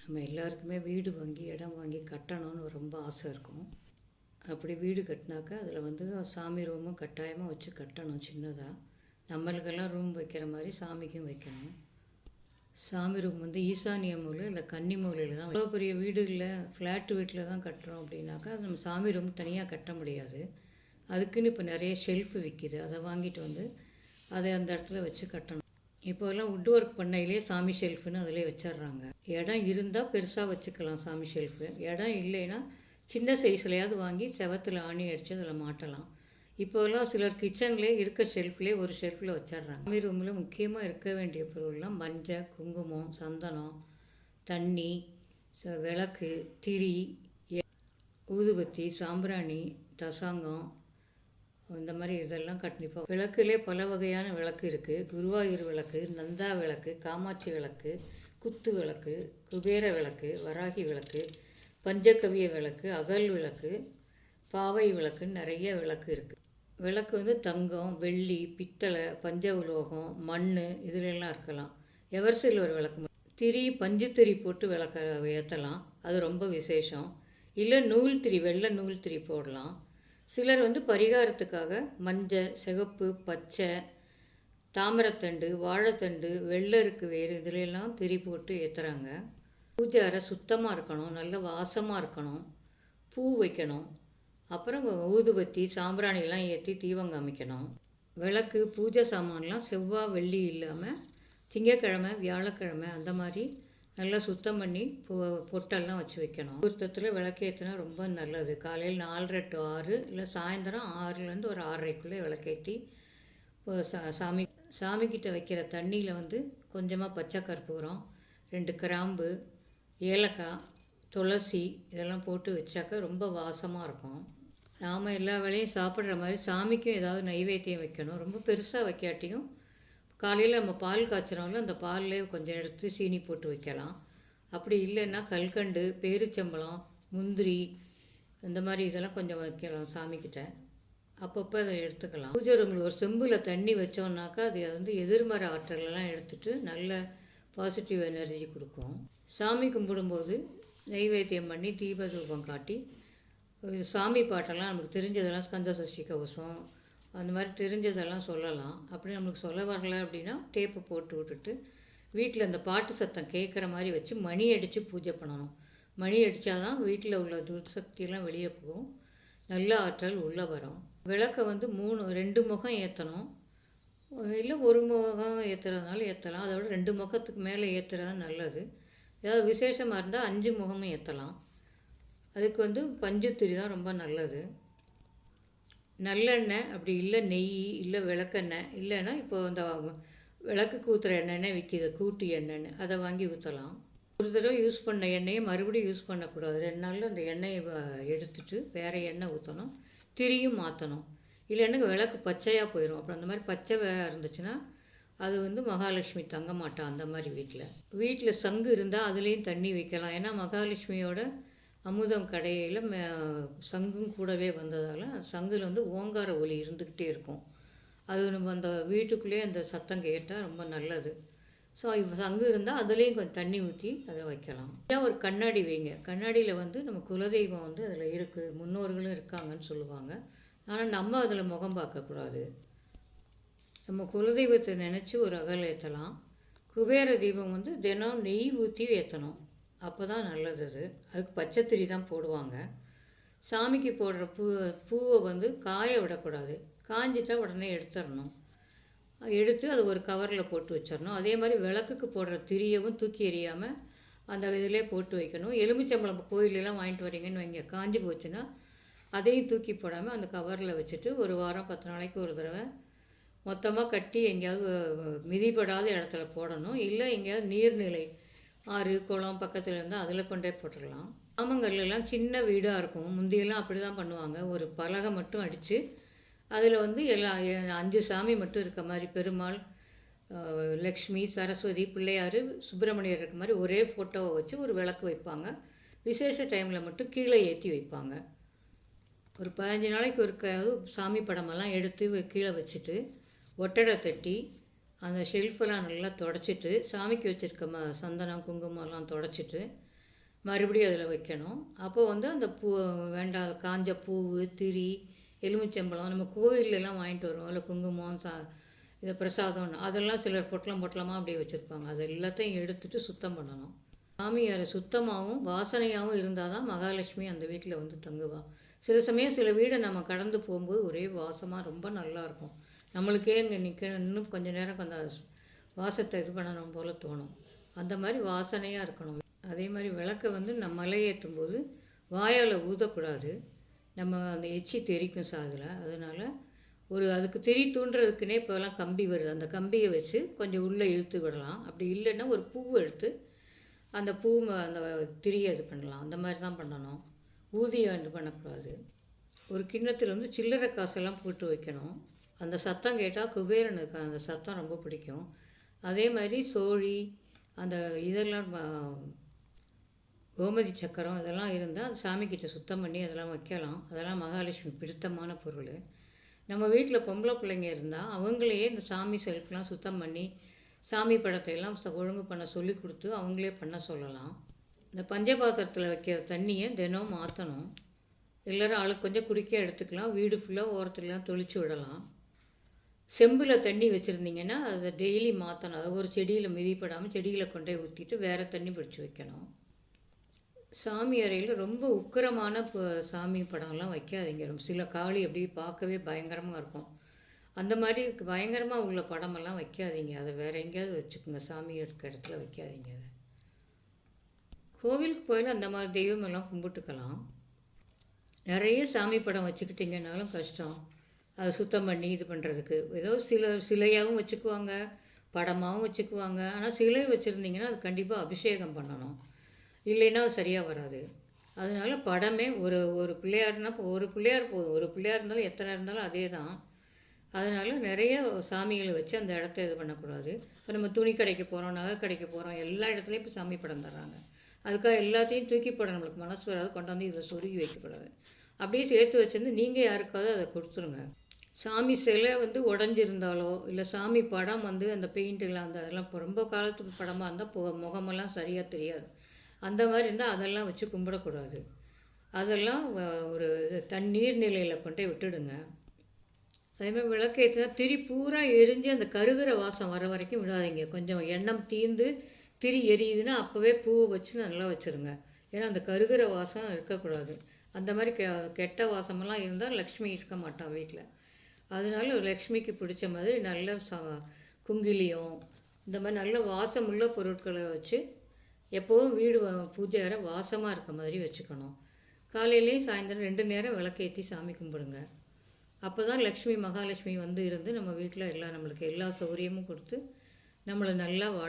நம்ம எல்லாருக்குமே வீடு வாங்கி இடம் வாங்கி கட்டணும்னு ரொம்ப ஆசை இருக்கும். அப்படி வீடு கட்டினாக்கா அதில் வந்து சாமி ரூமும் கட்டாயமாக வச்சு கட்டணும் சின்னதாக. நம்மளுக்கெல்லாம் ரூம் வைக்கிற மாதிரி சாமிக்கும் வைக்கணும். சாமி ரூம் வந்து ஈசானிய மூலை இல்லை கன்னி மூலையில் தான். அவ்வளோ பெரிய வீடுகளில் ஃப்ளாட் வீட்டில் தான் கட்டுறோம் அப்படின்னாக்கா அது நம்ம சாமி ரூம் தனியாக கட்ட முடியாது. அதுக்குன்னு இப்போ நிறைய ஷெல்ஃபு விற்கிது. அதை வாங்கிட்டு வந்து அதை அந்த இடத்துல வச்சு கட்டணும். இப்போல்லாம் வுட் ஒர்க் பண்ணையிலே சாமி ஷெல்ஃபுன்னு அதிலே வச்சிட்றாங்க. இடம் இருந்தால் பெருசாக வச்சுக்கலாம் சாமி ஷெல்ஃபு. இடம் இல்லைன்னா சின்ன சைஸ்லையாவது வாங்கி செவத்தில் ஆணி அடித்து அதில் மாட்டலாம். இப்போல்லாம் சிலர் கிச்சன்லேயே இருக்க ஷெல்ஃப்லேயே ஒரு ஷெல்ஃபில் வச்சிட்றாங்க. சாமி ரூமில் முக்கியமாக இருக்க வேண்டிய பொருள்லாம் மஞ்சள், குங்குமம், சந்தனம், தண்ணி, விளக்கு, திரி, ஊதுபத்தி, சாம்பிராணி, தசாங்கம், இந்த மாதிரி இதெல்லாம் கண்டிப்பாக. விளக்குலே பல வகையான விளக்கு இருக்குது. குருவாயூர் விளக்கு, நந்தா விளக்கு, காமாட்சி விளக்கு, குத்து விளக்கு, குபேர விளக்கு, வராகி விளக்கு, பஞ்சகவிய விளக்கு, அகல் விளக்கு, பாவை விளக்குன்னு நிறைய விளக்கு இருக்குது. விளக்கு வந்து தங்கம், வெள்ளி, பித்தளை, பஞ்ச உலோகம், மண் இதிலெல்லாம் இருக்கலாம். எவர் சில்வர் விளக்கு. திரி பஞ்சு திரி போட்டு விளக்க ஏற்றலாம். அது ரொம்ப விசேஷம். இல்லை நூல் திரி, வெள்ளை நூல் திரி போடலாம். சிலர் வந்து பரிகாரத்துக்காக மஞ்சள், சிகப்பு, பச்சை, தாமரத்தண்டு, வாழைத்தண்டு, வெள்ளருக்கு வேறு இதிலெல்லாம் திரி போட்டு ஏற்றுறாங்க. பூஜை அறை சுத்தமாக இருக்கணும், நல்ல வாசமாக இருக்கணும், பூ வைக்கணும், அப்புறம் ஊதுபத்தி, சாம்பிராணிலாம் ஏற்றி தீபம் காமிக்கணும். விளக்கு, பூஜை சாமான்லாம் செவ்வாய், வெள்ளி இல்லாமல் திங்கக்கிழமை, வியாழக்கிழமை அந்த மாதிரி நல்லா சுத்தம் பண்ணி பொட்டெல்லாம் வச்சு வைக்கணும். முகூர்த்தத்தில் விளக்கேற்றினா ரொம்ப நல்லது. காலையில் 4:30 to 6 இல்லை சாயந்தரம் 6லேருந்து ஒரு 6:30க்குள்ளே விளக்கேற்றி சாமிக்கிட்ட வைக்கிற தண்ணியில் வந்து கொஞ்சமாக பச்சை கற்பூரம், 2 கிராம்பு, ஏலக்காய், துளசி இதெல்லாம் போட்டு வச்சாக்கா ரொம்ப வாசமாக இருக்கும். நாம் எல்லா வேலையும் சாப்பிட்ற மாதிரி சாமிக்கும் ஏதாவது நைவேத்தியம் வைக்கணும். ரொம்ப பெருசாக வைக்காட்டியும் காலையில் நம்ம பால் காய்ச்சினாலும் அந்த பாலில் கொஞ்சம் எடுத்து சீனி போட்டு வைக்கலாம். அப்படி இல்லைன்னா கல்கண்டு, பேரிச்சம்பழம், முந்திரி இந்த மாதிரி இதெல்லாம் கொஞ்சம் வைக்கலாம் சாமிக்கிட்ட. அப்பப்போ அதை எடுத்துக்கலாம். பூஜை ரூமில் ஒரு செம்பில் தண்ணி வச்சோன்னாக்கா அது வந்து எதிர்மறை ஆற்றலெல்லாம் எடுத்துகிட்டு நல்ல பாசிட்டிவ் எனர்ஜி கொடுக்கும். சாமி கும்பிடும்போது நைவேத்தியம் பண்ணி தீப தூபம் காட்டி சாமி பாட்டெல்லாம் நமக்கு தெரிஞ்சதெல்லாம் ஸ்கந்த சஷ்டி கவசம் அந்த மாதிரி தெரிஞ்சதெல்லாம் சொல்லலாம். அப்படி நம்மளுக்கு சொல்ல வரல அப்படின்னா டேப்பு போட்டு விட்டுட்டு வீட்டில் அந்த பாட்டு சத்தம் கேட்குற மாதிரி வச்சு மணி அடித்து பூஜை பண்ணணும். மணி அடித்தாதான் வீட்டில் உள்ள துர்சக்தியெல்லாம் வெளியே போகும், நல்ல ஆற்றல் உள்ளே வரும். விளக்கை வந்து 2 முகம் ஏற்றணும், இல்லை ஒரு முகம் ஏற்றுறதுனால ஏற்றலாம். அதோட 2 முகத்துக்கு மேலே ஏற்றுறது நல்லது. ஏதாவது விசேஷமாக இருந்தால் 5 முகமும் ஏற்றலாம். அதுக்கு வந்து பஞ்சுத்திரி தான் ரொம்ப நல்லது. நல்லெண்ணெய் அப்படி இல்லை நெய் இல்லை விளக்கெண்ணெய் இல்லைன்னா இப்போ அந்த விளக்குக்கு ஊற்றுற எண்ணெய் விற்கிது கூட்டு எண்ணெய்ன்னு, அதை வாங்கி ஊற்றலாம். ஒரு தடவை யூஸ் பண்ண எண்ணெயை மறுபடியும் யூஸ் பண்ணக்கூடாது. 2 நாளில் அந்த எண்ணெயை எடுத்துட்டு வேறு எண்ணெய் ஊற்றணும். திரியும் மாற்றணும். இல்லைன்னா விளக்கு பச்சையாக போயிடும். அப்புறம் அந்த மாதிரி பச்சை இருந்துச்சுன்னா அது வந்து மகாலட்சுமி தங்க மாட்டா. அந்த மாதிரி வீட்டில் சங்கு இருந்தால் அதுலேயும் தண்ணி வைக்கலாம். ஏன்னா மகாலட்சுமியோட அமுதம் கடையில் சங்கும் கூடவே வந்ததால் சங்கில் வந்து ஓங்கார ஒலி இருந்துக்கிட்டே இருக்கும். அது நம்ம அந்த வீட்டுக்குள்ளேயே அந்த சத்தம் கேட்டால் ரொம்ப நல்லது. ஸோ சங்கு இருந்தால் அதுலேயும் கொஞ்சம் தண்ணி ஊற்றி அதை வைக்கலாம். இதான் ஒரு கண்ணாடி வைங்க. கண்ணாடியில் வந்து நம்ம குலதெய்வம் வந்து அதில் இருக்குது, முன்னோர்களும் இருக்காங்கன்னு சொல்லுவாங்க. ஆனால் நம்ம அதில் முகம் பார்க்கக்கூடாது. நம்ம குலதெய்வத்தை நினச்சி ஒரு அகல் ஏற்றலாம். குபேர தீபம் வந்து தினம் நெய் ஊற்றி ஏற்றணும், அப்போ தான் நல்லது. அதுக்கு பச்சைத்திரி தான் போடுவாங்க. சாமிக்கு போடுற பூவை வந்து காய விடக்கூடாது. காஞ்சிட்டா உடனே எடுத்துடணும். எடுத்து அது ஒரு கவரில் போட்டு வச்சிடணும். அதே மாதிரி விளக்குக்கு போடுற திரியவும் தூக்கி எறியாமல் அந்த இதிலே போட்டு வைக்கணும். எலுமிச்சம்பழம் கோயிலெலாம் வாங்கிட்டு வரீங்கன்னு வைங்க, காஞ்சி போச்சுன்னா அதையும் தூக்கி போடாமல் அந்த கவரில் வச்சுட்டு ஒரு வாரம் 10 நாளைக்கு ஒரு தடவை மொத்தமாக கட்டி எங்கேயாவது மிதிப்படாத இடத்துல போடணும். இல்லை எங்கேயாவது நீர்நிலை ஆறு குளம் பக்கத்தில் இருந்தால் அதில் கொண்டே போட்டுடலாம். கிராமங்கள்லாம் சின்ன வீடாக இருக்கும். முந்தியெல்லாம் அப்படி தான் பண்ணுவாங்க. ஒரு பலகை மட்டும் அடித்து அதில் வந்து எல்லாம் 5 சாமி மட்டும் இருக்க மாதிரி, பெருமாள், லக்ஷ்மி, சரஸ்வதி, பிள்ளையார், சுப்பிரமணியர் இருக்க மாதிரி ஒரே ஃபோட்டோவை வச்சு ஒரு விளக்கு வைப்பாங்க. விசேஷ டைமில் மட்டும் கீழே ஏற்றி வைப்பாங்க. ஒரு 15 நாளைக்கு ஒரு சாமி படமெல்லாம் எடுத்து கீழே வச்சுட்டு ஒட்டடை தட்டி அந்த ஷெல்ஃபெல்லாம் நல்லா தொடச்சிட்டு சாமிக்கு வச்சுருக்க சந்தனம் குங்குமம்லாம் தொடச்சிட்டு மறுபடியும் அதில் வைக்கணும். அப்போ வந்து அந்த பூ வேண்டாத காஞ்ச பூவு, திரி, எலுமிச்சம்பழம் நம்ம கோவில்லலாம் வாங்கிட்டு வருவோம். இல்லை குங்குமம், இதை பிரசாதம் அதெல்லாம் சிலர் பொட்டலம் பொட்டலமாக அப்படியே வச்சுருப்பாங்க. அது எல்லாத்தையும் எடுத்துட்டு சுத்தம் பண்ணணும். சாமி அறை சுத்தமாகவும் வாசனையாகவும் இருந்தால் தான் மகாலட்சுமி அந்த வீட்டில் வந்து தங்குவா. சில சமயம் சில வீடை நம்ம கடந்து போகும்போது ஒரே வாசமாக ரொம்ப நல்லாயிருக்கும். நம்மளுக்கே இங்கே இன்னும் கொஞ்சம் நேரம் கொஞ்சம் வாசத்தை இது பண்ணணும் போல் தோணும். அந்த மாதிரி வாசனையாக இருக்கணும். அதே மாதிரி விளக்கை வந்து நம்ம மலையேற்றும் போது வாயால் ஊதக்கூடாது. நம்ம அந்த எச்சி தெரிக்கும் சாதில். அதனால் அதுக்கு திரி தூண்டுறதுக்குன்னே இப்போலாம் கம்பி வருது. அந்த கம்பியை வச்சு கொஞ்சம் உள்ளே இழுத்து விடலாம். அப்படி இல்லைன்னா ஒரு பூவை எடுத்து அந்த அந்த திரியை இது பண்ணலாம். அந்த மாதிரி தான் பண்ணணும். ஊதியம் இது பண்ணக்கூடாது. ஒரு கிண்ணத்தில் வந்து சில்லறை காசெல்லாம் போட்டு வைக்கணும். அந்த சத்தம் கேட்டால் குபேரனுக்கு அந்த சத்தம் ரொம்ப பிடிக்கும். அதே மாதிரி சோழி அந்த இதெல்லாம் கோமதி சக்கரம் இதெல்லாம் இருந்தால் அது சாமிக்கிட்ட சுத்தம் பண்ணி அதெல்லாம் வைக்கலாம். அதெல்லாம் மகாலட்சுமி பிடித்தமான பொருள். நம்ம வீட்டில் பொம்பளை பிள்ளைங்க இருந்தால் அவங்களையே இந்த சாமி செல்ஃப்லாம் சுத்தம் பண்ணி சாமி படத்தை எல்லாம் ஒழுங்கு பண்ண சொல்லி கொடுத்து அவங்களே பண்ண சொல்லலாம். இந்த பஞ்சபாத்திரத்தில் வைக்கிற தண்ணியை தினம் மாற்றணும். எல்லோரும் ஆளுக்கு கொஞ்சம் குடிக்க எடுத்துக்கலாம். வீடு ஃபுல்லாக ஓரத்துலாம் தொளிச்சு விடலாம். செம்பில் தண்ணி வச்சுருந்தீங்கன்னா அதை டெய்லி மாற்றணும். அதை ஒரு செடியில் மிதிப்படாமல் செடியில் கொண்டே ஊற்றிட்டு வேறு தண்ணி பிடிச்சி வைக்கணும். சாமி அறையில் ரொம்ப உக்கிரமான சாமி படம்லாம் வைக்காதீங்க. சில காளி அப்படி பார்க்கவே பயங்கரமாக இருக்கும். அந்த மாதிரி பயங்கரமாக உள்ள படமெல்லாம் வைக்காதீங்க. அதை வேறு எங்கேயாவது வச்சுக்கோங்க. சாமி இருக்க இடத்துல வைக்காதீங்க. அதை கோவிலுக்கு போயில அந்த மாதிரி தெய்வமெல்லாம் கும்பிட்டுக்கலாம். நிறைய சாமி படம் வச்சுக்கிட்டிங்கனாலும் கஷ்டம். அதை சுத்தம் பண்ணி இது பண்ணுறதுக்கு ஏதோ சிலையாகவும் வச்சுக்குவாங்க, படமாகவும் வச்சுக்குவாங்க. ஆனால் சிலை வச்சுருந்தீங்கன்னா அது கண்டிப்பாக அபிஷேகம் பண்ணணும். இல்லைன்னா அது சரியாக வராது. அதனால படமே ஒரு பிள்ளையார்னா ஒரு பிள்ளையார் போதும். ஒரு பிள்ளையார் இருந்தாலும் எத்தனை இருந்தாலும் அதே தான். அதனால் நிறைய சாமிகளை வச்சு அந்த இடத்த இது பண்ணக்கூடாது. இப்போ நம்ம துணி கடைக்கு போகிறோம், நகை கடைக்கு போகிறோம், எல்லா இடத்துலையும் இப்போ சாமி படம் தர்றாங்க. அதுக்காக எல்லாத்தையும் தூக்கி போட நம்மளுக்கு மனசு வராது. கொண்டாந்து இதில் சொருகி வைக்கக்கூடாது. அப்படியே சேர்த்து வச்சிருந்து நீங்கள் யாருக்காவது அதை கொடுத்துருங்க. சாமி சிலை வந்து உடஞ்சிருந்தாலோ இல்லை சாமி படம் வந்து அந்த பெயிண்ட்டுலாம் அதெல்லாம் இப்போ ரொம்ப காலத்துக்கு படமாக இருந்தால் முகமெல்லாம் சரியாக தெரியாது. அந்த மாதிரி இருந்தால் அதெல்லாம் வச்சு கும்பிடக்கூடாது. அதெல்லாம் ஒரு நீர்நிலையில் கொண்டே விட்டுடுங்க. அதேமாதிரி விளக்கு ஏற்றினா திரி பூரா எரிஞ்சு அந்த கருகிற வாசம் வர வரைக்கும் விடாதீங்க. கொஞ்சம் எண்ணெய் தீர்ந்து திரி எரியுதுன்னா அப்போவே பூவை வச்சு நல்லா வச்சுருங்க. ஏன்னா அந்த கருகிற வாசம் இருக்கக்கூடாது. அந்த மாதிரி கெட்ட வாசமெல்லாம் இருந்தால் லக்ஷ்மி இருக்க மாட்டான் வீட்டில். அதனால லக்ஷ்மிக்கு பிடிச்ச மாதிரி நல்ல குங்கிலியம் இந்த மாதிரி நல்ல வாசமுள்ள பொருட்களை வச்சு எப்போவும் வீடு பூஜை அறை வாசமாக இருக்க மாதிரி வச்சுக்கணும். காலையிலேயும் சாயந்தரம் 2 நேரம் விளக்கேற்றி சாமி கும்பிடுங்க. அப்போ தான் மகாலட்சுமி வந்து இருந்து நம்ம வீட்டில் நம்மளுக்கு எல்லா சௌகரியமும் கொடுத்து நம்மளை நல்லா